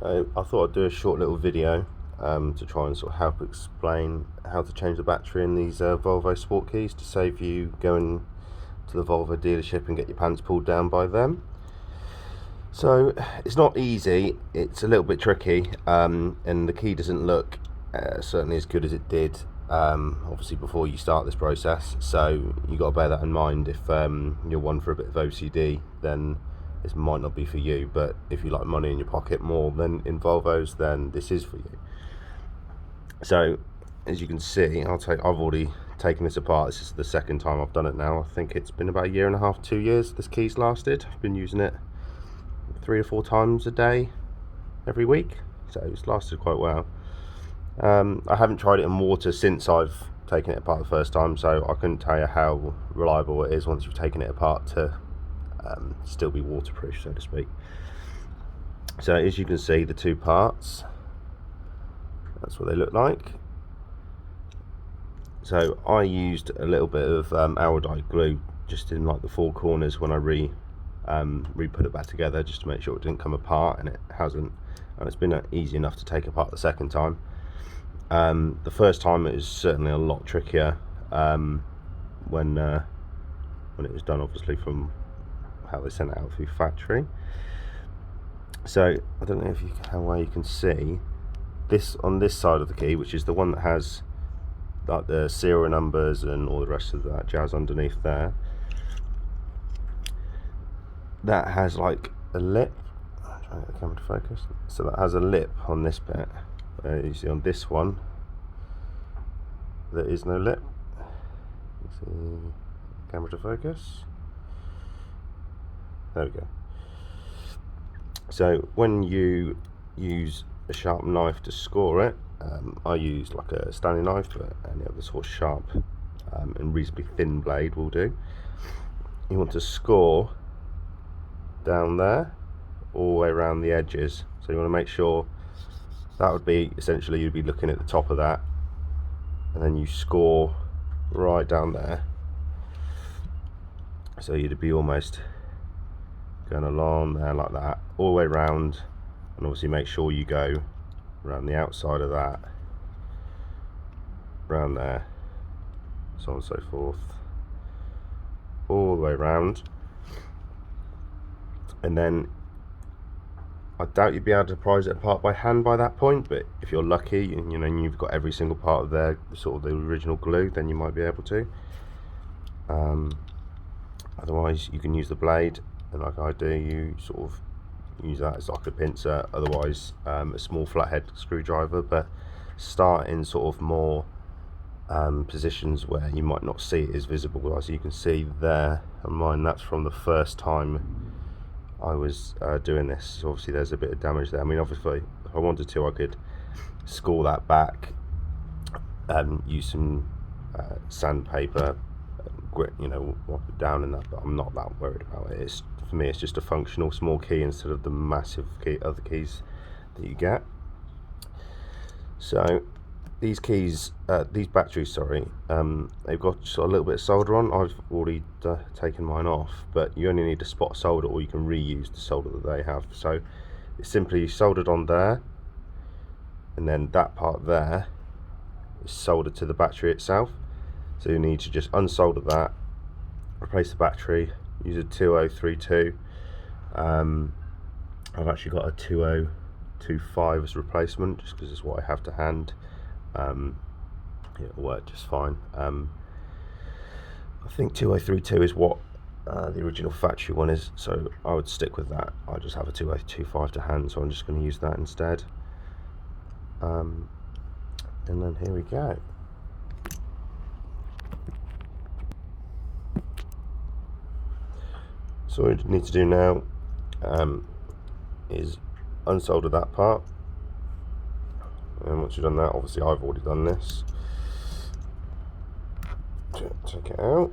I thought I'd do a short little video to try and sort of help explain how to change the battery in these Volvo Sport keys to save you going to the Volvo dealership and get your pants pulled down by them. So it's not easy, it's a little bit tricky, and the key doesn't look certainly as good as it did obviously before you start this process, so you got to bear that in mind. If you're one for a bit of OCD, then this might not be for you, but if you like money in your pocket more than in Volvos, then this is for you. So as you can see, I've already taken this apart. This is the second time I've done it now. I think it's been about 1.5 to 2 years this key's lasted. I've been using it 3 or 4 times a day every week, so it's lasted quite well. I haven't tried it in water since I've taken it apart the first time, so I couldn't tell you how reliable it is once you've taken it apart to still be waterproof, so to speak. So as you can see, the two parts, that's what they look like. So I used a little bit of Araldite glue just in like the 4 corners when I re-put it back together, just to make sure it didn't come apart, and it hasn't, and it's been easy enough to take apart the second time. The first time it was certainly a lot trickier when it was done, obviously, from how they sent it out through factory. So I don't know if how well you can see this on this side of the key, which is the one that has like the serial numbers and all the rest of that jazz underneath there. That has like a lip. I'm trying to get the camera to focus. So that has a lip on this bit. You see on this one there is no lip. You see, camera to focus. There we go. So when you use a sharp knife to score it, I use like a Stanley knife, but any other sort of sharp and reasonably thin blade will do. You want to score down there all the way around the edges, so you want to make sure that would be essentially, you'd be looking at the top of that, and then you score right down there, so you'd be almost going along there like that all the way around, and obviously make sure you go around the outside of that, around there, so on and so forth, all the way around. And then I doubt you'd be able to prise it apart by hand by that point, but if you're lucky and you've got every single part of their sort of the original glue, then you might be able to. Otherwise you can use the blade, and like I do, you sort of use that as like a pincer, otherwise a small flathead screwdriver, but start in sort of more positions where you might not see it as visible. As you can see there on mine, that's from the first time I was doing this. So obviously there's a bit of damage there. I mean, obviously if I wanted to, I could score that back, use some sandpaper, grit, wipe it down in that, but I'm not that worried about it. For me, it's just a functional small key instead of the massive other keys that you get. So these keys, these batteries, sorry, they've got just a little bit of solder on. I've already taken mine off, but you only need a spot of solder, or you can reuse the solder that they have. So it's simply soldered on there, and then that part there is soldered to the battery itself. So you need to just unsolder that, replace the battery, use a 2032. I've actually got a 2025 as replacement, just because it's what I have to hand. It'll work just fine. I think 2032 is what the original factory one is, so I would stick with that. I just have a 2025 to hand, so I'm just going to use that instead. And then here we go. So what we need to do now is unsolder that part. And once you've done that, obviously I've already done this. Take it out.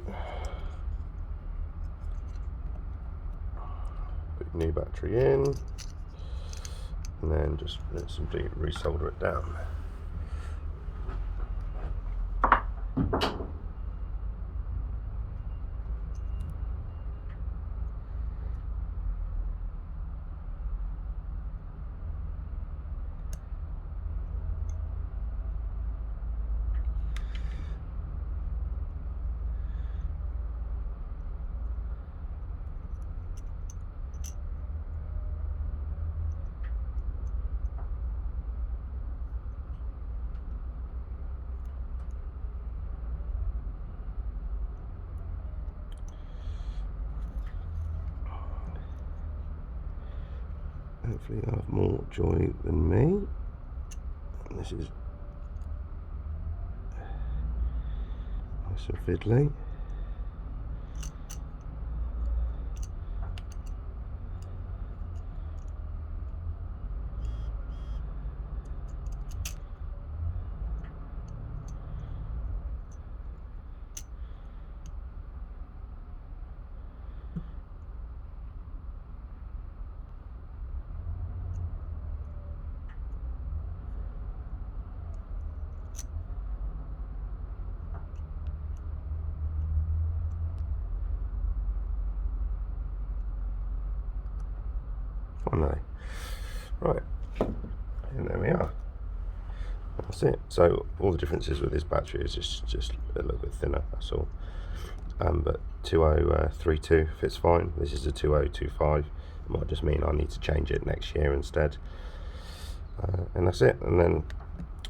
Put your new battery in. And then just simply resolder it down. Hopefully you'll have more joy than me. This is nice and fiddly. Finally. Right, and there we are. That's it. So all the differences with this battery is just a little bit thinner, that's all. But 2032 fits fine. This is a 2025. It might just mean I need to change it next year instead. And that's it. And then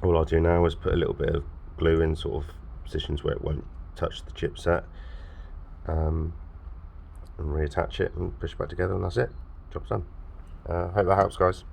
all I'll do now is put a little bit of glue in sort of positions where it won't touch the chipset, and reattach it and push it back together, and that's it. Job's done. Hope that helps, guys.